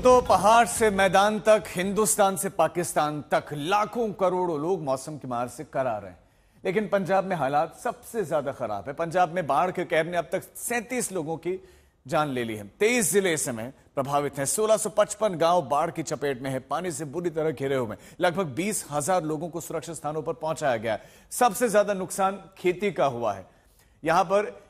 तो पहाड़ से मैदान तक, हिंदुस्तान से पाकिस्तान तक लाखों करोड़ों लोग मौसम की मार से करा रहे हैं। लेकिन पंजाब में हालात सबसे ज्यादा खराब है। पंजाब में बाढ़ के कहर ने अब तक 37 लोगों की जान ले ली है। 23 जिले इस समय प्रभावित हैं। 1655 गांव बाढ़ की चपेट में है, पानी से बुरी तरह घिरे हुए हैं। लगभग 20,000 लोगों को सुरक्षित स्थानों पर पहुंचाया गया है। सबसे ज्यादा नुकसान खेती का हुआ है। यहां पर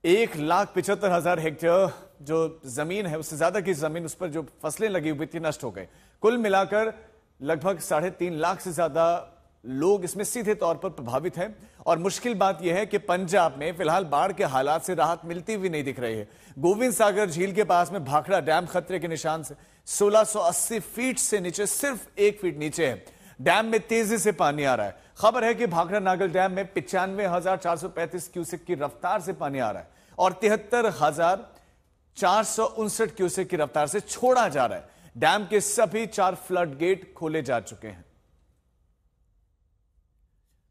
1,75,000 हेक्टेयर जो जमीन है, उससे ज्यादा की जमीन, उस पर जो फसलें लगी हुई थी, नष्ट हो गई। कुल मिलाकर लगभग 3.5 लाख से ज्यादा लोग इसमें सीधे तौर पर प्रभावित हैं। और मुश्किल बात यह है कि पंजाब में फिलहाल बाढ़ के हालात से राहत मिलती हुई नहीं दिख रही है। गोविंद सागर झील के पास में भाखड़ा डैम खतरे के निशान से 1680 फीट से नीचे, सिर्फ 1 फीट नीचे है। डैम में तेजी से पानी आ रहा है। खबर है कि भाखड़ा नागल डैम में 95,435 क्यूसेक की रफ्तार से पानी आ रहा है और 73,459 क्यूसेक की रफ्तार से छोड़ा जा रहा है। डैम के सभी 4 फ्लड गेट खोले जा चुके हैं।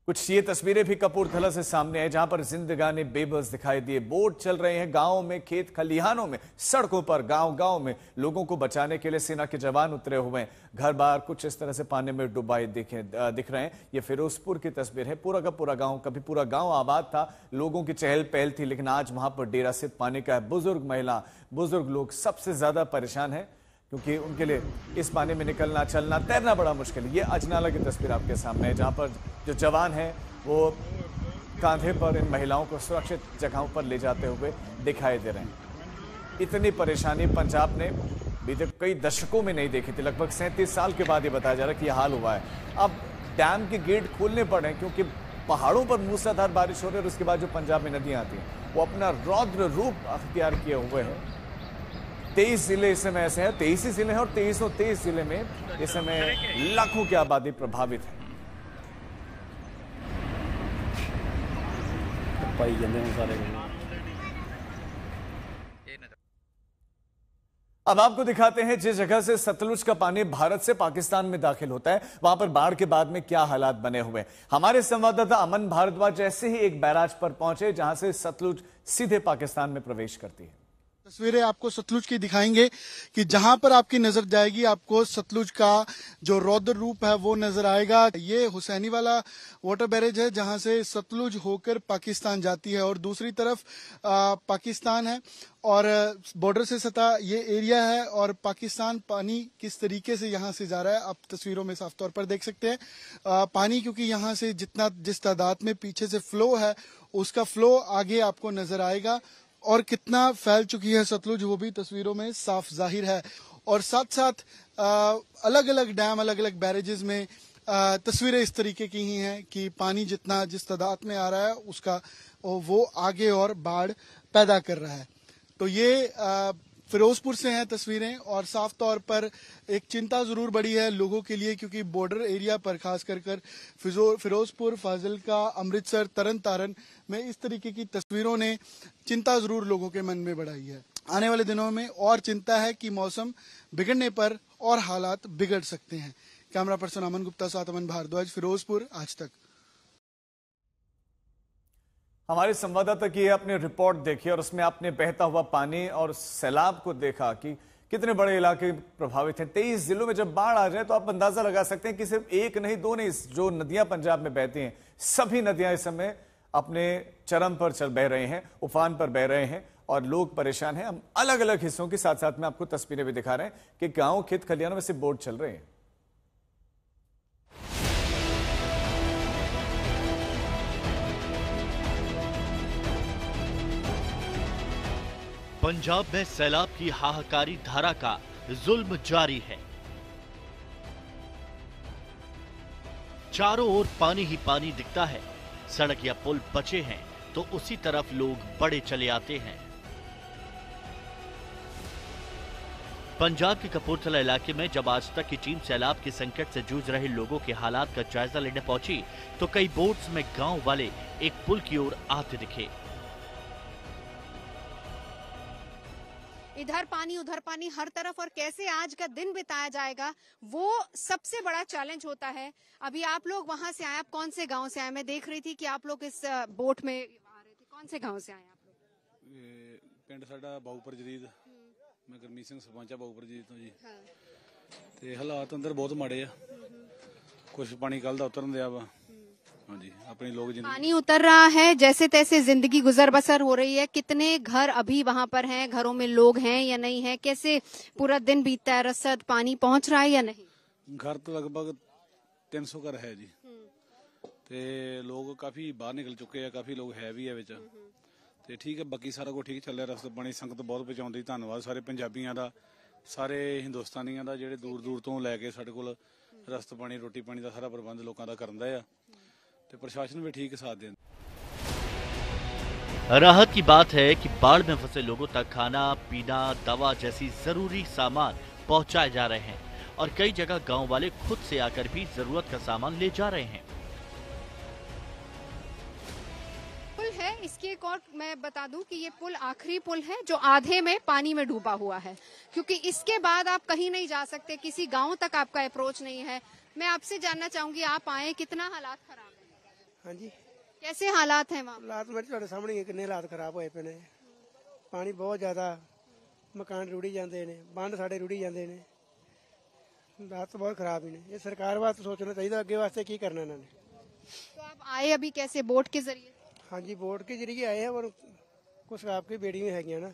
कुछ ये तस्वीरें भी कपूरथला से सामने आई, जहां पर जिंदगानी बेबस दिखाई दिए। बोट चल रहे हैं गांवों में, खेत खलिहानों में, सड़कों पर, गांव-गांव में लोगों को बचाने के लिए सेना के जवान उतरे हुए हैं। घर बार कुछ इस तरह से पानी में डुबाए दिख रहे हैं। ये फिरोजपुर की तस्वीर है। पूरा का पूरा गांव, कभी पूरा गांव आबाद था, लोगों की चहल पहल थी, लेकिन आज वहां पर डेरा सिर्फ पानी का है। बुजुर्ग महिला, बुजुर्ग लोग सबसे ज्यादा परेशान है, क्योंकि उनके लिए इस पानी में निकलना, चलना, तैरना बड़ा मुश्किल है। ये अजनाला की तस्वीर आपके सामने है, जहां पर जो जवान हैं वो कांधे पर इन महिलाओं को सुरक्षित जगहों पर ले जाते हुए दिखाई दे रहे हैं। इतनी परेशानी पंजाब ने बीते कई दशकों में नहीं देखी थी। लगभग 37 साल के बाद ये बताया जा रहा है कि यह हाल हुआ है। अब डैम के गेट खोलने पड़े हैं, क्योंकि पहाड़ों पर मूसलाधार बारिश हो रही है और उसके बाद जो पंजाब में नदियां आती हैं वो अपना रौद्र रूप अख्तियार किए हुए हैं। 23 जिले इस समय ऐसे हैं, 23 ही जिले हैं और 2323 जिले में इस समय लाखों की आबादी प्रभावित है। अब आपको दिखाते हैं जिस जगह से सतलुज का पानी भारत से पाकिस्तान में दाखिल होता है, वहां पर बाढ़ के बाद में क्या हालात बने हुए हैं। हमारे संवाददाता अमन भारद्वाज जैसे ही एक बैराज पर पहुंचे, जहां से सतलुज सीधे पाकिस्तान में प्रवेश करती है। तस्वीरें आपको सतलुज की दिखाएंगे कि जहां पर आपकी नजर जाएगी, आपको सतलुज का जो रौद्र रूप है वो नजर आएगा। ये हुसैनी वाला वाटर बैरेज है, जहां से सतलुज होकर पाकिस्तान जाती है और दूसरी तरफ पाकिस्तान है और बॉर्डर से सटा ये एरिया है। और पाकिस्तान पानी किस तरीके से यहां से जा रहा है आप तस्वीरों में साफ तौर पर देख सकते हैं। पानी क्योंकि यहां से जिस तादाद में पीछे से फ्लो है, उसका फ्लो आगे आपको नजर आएगा और कितना फैल चुकी है सतलुज वो भी तस्वीरों में साफ जाहिर है। और साथ साथ अलग अलग डैम, अलग अलग बैरेजेस में तस्वीरें इस तरीके की ही हैं कि पानी जिस तादाद में आ रहा है उसका वो आगे और बाढ़ पैदा कर रहा है। तो ये फिरोजपुर से हैं तस्वीरें और साफ तौर पर एक चिंता जरूर बढ़ी है लोगों के लिए, क्योंकि बॉर्डर एरिया पर खास कर फिरोजपुर, फाजिलका, अमृतसर, तरन तारण में इस तरीके की तस्वीरों ने चिंता जरूर लोगों के मन में बढ़ाई है। आने वाले दिनों में और चिंता है कि मौसम बिगड़ने पर और हालात बिगड़ सकते हैं। कैमरा पर्सन अमन गुप्ता साथ अमन भारद्वाज, फिरोजपुर, आज तक। हमारे संवाददाता की आपने रिपोर्ट देखी और उसमें आपने बहता हुआ पानी और सैलाब को देखा कि कितने बड़े इलाके प्रभावित हैं। 23 जिलों में जब बाढ़ आ जाए तो आप अंदाजा लगा सकते हैं कि सिर्फ एक नहीं, दो नहीं, जो नदियां पंजाब में बहती हैं, सभी नदियां इस समय अपने चरम पर बह रहे हैं, उफान पर बह रहे हैं और लोग परेशान हैं। हम अलग अलग हिस्सों के साथ साथ में आपको तस्वीरें भी दिखा रहे हैं कि गांव, खेत खलिहानों में से बोट चल रहे हैं। पंजाब में सैलाब की हाहाकारी धारा का जुल्म जारी है। चारों ओर पानी ही पानी दिखता है। सड़क या पुल बचे हैं तो उसी तरफ लोग बड़े चले आते हैं। पंजाब के कपूरथला इलाके में जब आज तक की टीम सैलाब के संकट से जूझ रहे लोगों के हालात का जायजा लेने पहुंची तो कई बोट्स में गांव वाले एक पुल की ओर आते दिखे। इधर पानी उधर पानी हर तरफ, और कैसे आज का दिन बिताया जाएगा वो सबसे बड़ा चैलेंज होता है। अभी आप लोग वहां से आए, आप कौन से गांव से आए? मैं देख रही थी कि आप लोग इस बोट में आ रहे थे। कौन से गांव से आए आप लोग? पिंड साडा बाऊपर जदीद, मैं गुरमीत सिंह सरपंच आ बाऊपुर जी तो जी ते हालात अंदर बहुत माड़े आ कुछ पानी कल दा उतरन दिया वा हाँ जी अपनी लोग जिंदगी पानी उतर रहा है, जैसे तैसे जिंदगी गुजर बसर हो रही है। कितने घर अभी वहां पर हैं, घरों में लोग हैं या नहीं है, कैसे पूरा दिन बीतता है, रसद पानी पहुंच रहा है या नहीं? घर तो लगभग 300 घर है जी ते लोग काफी बाहर निकल चुके हैं, काफी लोग है भी है विच ते ठीक है। बाकी सारा कुछ ठीक चल रहा, रस्ता पानी संगत बहुत पहुंचाउंदी। धन्नवाद सारे पंजाबियों का, सारे हिंदुस्तानियों का ਜਿਹੜੇ दूर दूर ਤੋਂ ਲੈ ਕੇ ਸਾਡੇ ਕੋਲ ਰਸਤਾ ਪਾਣੀ ਰੋਟੀ ਪਾਣੀ ਦਾ ਸਾਰਾ ਪ੍ਰਬੰਧ ਲੋਕਾਂ ਦਾ ਕਰਨ ਦਾ ਆ ਤੇ ਪ੍ਰਸ਼ਾਸਨ ਵੀ ਠੀਕ ਸਾਥ ਦੇਣ। राहत की बात है कि बाढ़ में फंसे लोगों तक खाना पीना दवा जैसी जरूरी सामान पहुंचाए जा रहे हैं और कई जगह गांव वाले खुद से आकर भी जरूरत का सामान ले जा रहे हैं। पुल है, इसकी एक और मैं बता दूं कि ये पुल आखिरी पुल है जो आधे में पानी में डूबा हुआ है, क्योंकि इसके बाद आप कहीं नहीं जा सकते, किसी गांव तक आपका अप्रोच नहीं है। मैं आपसे जानना चाहूंगी, आप आए, कितना हालात खराब है? हाँ जी, कैसे हालात हैं वहाँ? हालात मेरे ਤੁਹਾਡੇ ਸਾਹਮਣੇ ਹੀ ਕਿੰਨੇ ਹਾਲਾਤ ਖਰਾਬ ਹੋਏ ਪਏ ਨੇ। ਪਾਣੀ ਬਹੁਤ ਜ਼ਿਆਦਾ, ਮਕਾਨ ਰੁੜੀ ਜਾਂਦੇ ਨੇ, ਬੰਦ ਸਾਡੇ ਰੁੜੀ ਜਾਂਦੇ ਨੇ, ਹਾਲਾਤ ਬਹੁਤ ਖਰਾਬ ਹੀ ਨੇ। ਇਹ ਸਰਕਾਰ ਵਾਸਤੇ ਸੋਚਣਾ ਚਾਹੀਦਾ ਅੱਗੇ ਵਾਸਤੇ ਕੀ ਕਰਨਾ ਇਹਨਾਂ ਨੇ। तो आप आए अभी कैसे, बोट के जरिए? हाँ जी, बोट के जरिए आए हैं और कुछ आपकी बेड़ियां हैगियां ना,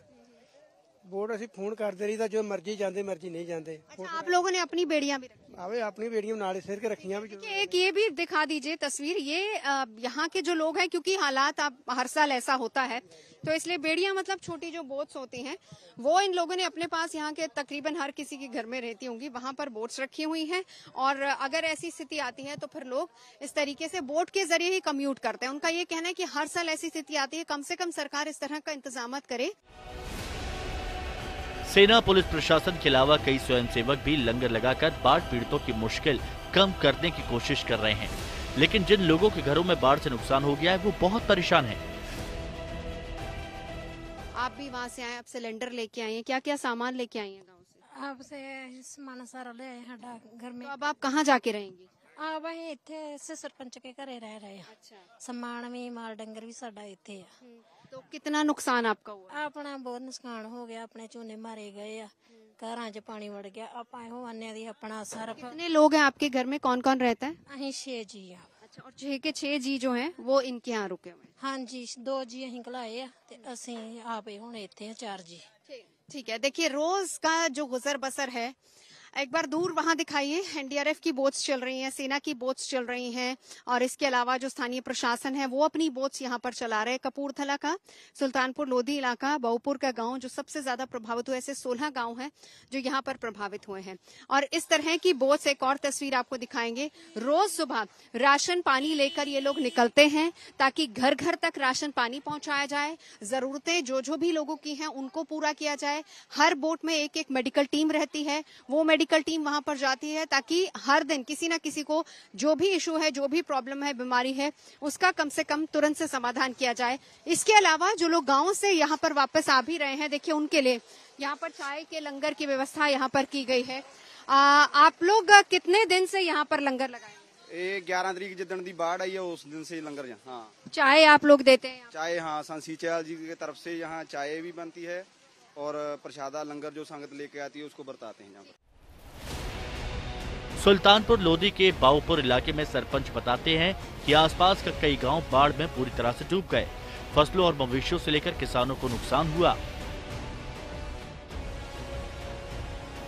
बोट ਅਸੀਂ ਫੋਨ ਕਰਦੇ ਰਹੀਦਾ, ਜੋ ਮਰਜ਼ੀ ਜਾਂਦੇ ਮਰਜ਼ੀ नहीं ਜਾਂਦੇ। अच्छा, आप लोगों ने अपनी बेड़ियां भी रखी? आवे अपनी बेड़ियां नाले सिर के रखियां भी। देखिए, एक ये भी दिखा दीजिए तस्वीर, ये यहाँ के जो लोग हैं, क्योंकि हालात आप हर साल ऐसा होता है तो इसलिए बेड़ियां मतलब छोटी जो बोट्स होती हैं वो इन लोगों ने अपने पास, यहाँ के तकरीबन हर किसी के घर में रहती होंगी, वहां पर बोट्स रखी हुई हैं और अगर ऐसी स्थिति आती है तो फिर लोग इस तरीके से बोट के जरिए ही कम्यूट करते हैं। उनका ये कहना है कि हर साल ऐसी स्थिति आती है, कम से कम सरकार इस तरह का इंतजाम करे। सेना पुलिस प्रशासन के अलावा कई स्वयंसेवक भी लंगर लगाकर बाढ़ पीड़ितों की मुश्किल कम करने की कोशिश कर रहे हैं, लेकिन जिन लोगों के घरों में बाढ़ से नुकसान हो गया है वो बहुत परेशान हैं। आप भी वहाँ से आए, आप सिलेंडर लेके आए हैं, क्या क्या सामान लेके आए हैं गाँव से? आपसे सामान सारा ले आए हैं घर में। तो अब आप कहाँ जाके रहेंगी? आप ਅਸੀਂ ਇੱਥੇ ਸਰਪੰਚ के घरे रह रहे हैं। अच्छा, ਸਮਾਨ ਵੀ ਮਾਲ ਡੰਗਰ ਵੀ ਸਾਡਾ ਇੱਥੇ ਆ। तो कितना नुकसान आपका हुआ? ਆਪਣਾ ਬਹੁਤ ਨੁਕਸਾਨ ਹੋ ਗਿਆ, ਆਪਣੇ ਝੋਨੇ ਮਾਰੇ गए ਆ, ਘਰਾਂ 'ਚ ਪਾਣੀ ਵੜ ਗਿਆ। ਆਪਾਂ ਇਹੋ ਆਨੇ ਦੀ ਆਪਣਾ ਸਾਰਾ कितने लोग हैं आपके घर में, कौन कौन रहता है? ਅਸੀਂ 6 जी ਆ। अच्छा, और 6 के 6 जी जो हैं वो इनके यहाँ रुके हुए हैं। ਹਾਂਜੀ 2 ਜੀ ਅਸੀਂ ਘਲਾਏ ਆ ਤੇ ਅਸੀਂ ਆਪੇ ਹੁਣ ਇੱਥੇ ਆ 4 जी। ठीक है, देखिए रोज का जो गुजर बसर है, एक बार दूर वहां दिखाइए, एनडीआरएफ की बोट्स चल रही हैं, सेना की बोट्स चल रही हैं और इसके अलावा जो स्थानीय प्रशासन है वो अपनी बोट्स यहाँ पर चला रहे हैं। कपूरथला का सुल्तानपुर लोधी इलाका, बाऊपुर का गांव जो सबसे ज्यादा प्रभावित हुए, ऐसे 16 गांव हैं जो यहाँ पर प्रभावित हुए हैं और इस तरह की बोट्स, एक और तस्वीर आपको दिखाएंगे, रोज सुबह राशन पानी लेकर ये लोग निकलते हैं ताकि घर घर तक राशन पानी पहुंचाया जाए, जरूरतें जो भी लोगों की हैं उनको पूरा किया जाए। हर बोट में एक एक मेडिकल टीम रहती है, वो मेडिकल टीम वहां पर जाती है ताकि हर दिन किसी ना किसी को जो भी इशू है, जो भी प्रॉब्लम है, बीमारी है, उसका कम से कम तुरंत से समाधान किया जाए। इसके अलावा जो लोग गांव से यहाँ पर वापस आ भी रहे हैं, देखिए उनके लिए यहाँ पर चाय के लंगर की व्यवस्था यहाँ पर की गई है। आप लोग कितने दिन से यहाँ पर लंगर लगाए? 11 तरीक जिदन दी बाढ़ आई है उस दिन से लंगर। हाँ, चाय आप लोग देते हैं? चाय हाँ, सांसी चैल जी की तरफ से यहाँ चाय भी बनती है और प्रसादा लंगर जो संगत लेके आती है उसको बरताते हैं यहाँ पर। सुल्तानपुर लोधी के बाऊपुर इलाके में सरपंच बताते हैं कि आसपास का कई गांव बाढ़ में पूरी तरह से डूब गए। फसलों और मवेशियों से लेकर किसानों को नुकसान हुआ।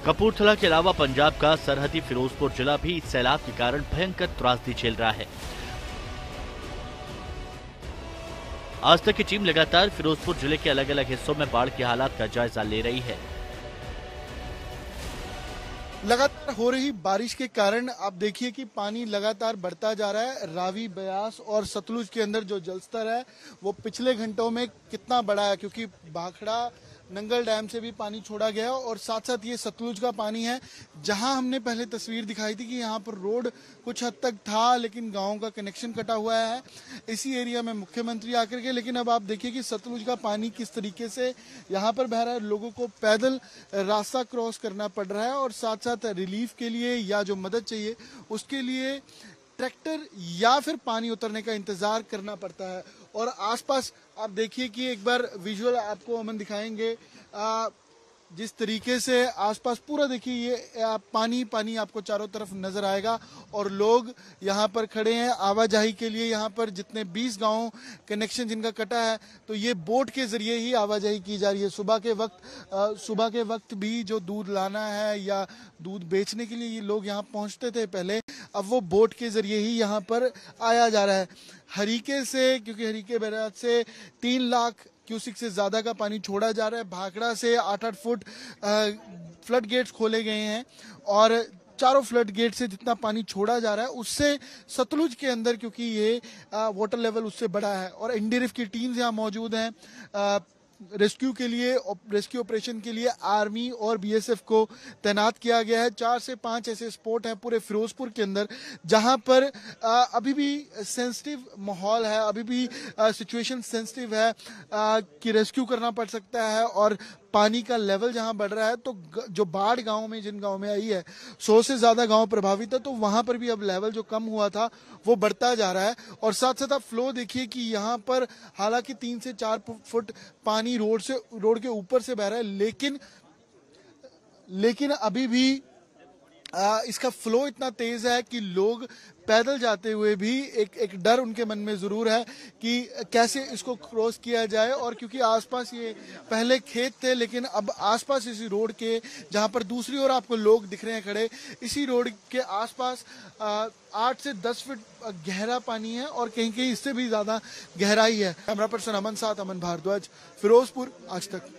कपूरथला के अलावा पंजाब का सरहदी फिरोजपुर जिला भी इस सैलाब के कारण भयंकर त्रासदी झेल रहा है। आज तक की टीम लगातार फिरोजपुर जिले के अलग अलग हिस्सों में बाढ़ के हालात का जायजा ले रही है। लगातार हो रही बारिश के कारण आप देखिए कि पानी लगातार बढ़ता जा रहा है। रावी, ब्यास और सतलुज के अंदर जो जलस्तर है वो पिछले घंटों में कितना बढ़ा है, क्योंकि भाखड़ा नंगल डैम से भी पानी छोड़ा गया और साथ साथ ये सतलुज का पानी है। जहां हमने पहले तस्वीर दिखाई थी कि यहाँ पर रोड कुछ हद तक था लेकिन गांव का कनेक्शन कटा हुआ है इसी एरिया में मुख्यमंत्री आकर के, लेकिन अब आप देखिए कि सतलुज का पानी किस तरीके से यहाँ पर बह रहा है। लोगों को पैदल रास्ता क्रॉस करना पड़ रहा है और साथ साथ रिलीफ के लिए या जो मदद चाहिए उसके लिए ट्रैक्टर या फिर पानी उतरने का इंतजार करना पड़ता है। और आसपास आप देखिए कि एक बार विजुअल आपको अमन दिखाएंगे, जिस तरीके से आसपास पूरा देखिए ये पानी पानी आपको चारों तरफ नजर आएगा और लोग यहाँ पर खड़े हैं आवाजाही के लिए। यहाँ पर जितने 20 गांव कनेक्शन जिनका कटा है तो ये बोट के जरिए ही आवाजाही की जा रही है। सुबह के वक्त भी जो दूध लाना है या दूध बेचने के लिए ये लोग यहाँ पहुंचते थे पहले, अब वो बोट के जरिए ही यहाँ पर आया जा रहा है। हरीके से, क्योंकि हरीके बैराज से 3 लाख क्यूसिक से ज्यादा का पानी छोड़ा जा रहा है। भाखड़ा से 8-8 फुट फ्लड गेट्स खोले गए हैं और चारों फ्लड गेट से जितना पानी छोड़ा जा रहा है उससे सतलुज के अंदर, क्योंकि ये वाटर लेवल उससे बड़ा है और एनडीआरएफ की टीम्स यहाँ मौजूद हैं रेस्क्यू के लिए, रेस्क्यू ऑपरेशन के लिए आर्मी और बीएसएफ को तैनात किया गया है। 4 से 5 ऐसे स्पॉट हैं पूरे फिरोजपुर के अंदर जहां पर अभी भी सेंसिटिव माहौल है, अभी भी सिचुएशन सेंसिटिव है कि रेस्क्यू करना पड़ सकता है और पानी का लेवल जहां बढ़ रहा है तो जो बाढ़ गांव में, जिन गांव में आई है 100 से ज्यादा गांव प्रभावित है, तो वहां पर भी अब लेवल जो कम हुआ था वो बढ़ता जा रहा है। और साथ साथ आप फ्लो देखिए कि यहाँ पर हालांकि 3 से 4 फुट पानी रोड के ऊपर से बह रहा है, लेकिन अभी भी इसका फ्लो इतना तेज है कि लोग पैदल जाते हुए भी एक डर उनके मन में जरूर है कि कैसे इसको क्रॉस किया जाए। और क्योंकि आसपास ये पहले खेत थे, लेकिन अब आसपास इसी रोड के, जहां पर दूसरी ओर आपको लोग दिख रहे हैं खड़े, इसी रोड के आसपास 8 से 10 फीट गहरा पानी है और कहीं कहीं इससे भी ज्यादा गहराई है। कैमरा पर्सन अमन साथ, अमन भारद्वाज, फिरोजपुर, आज तक।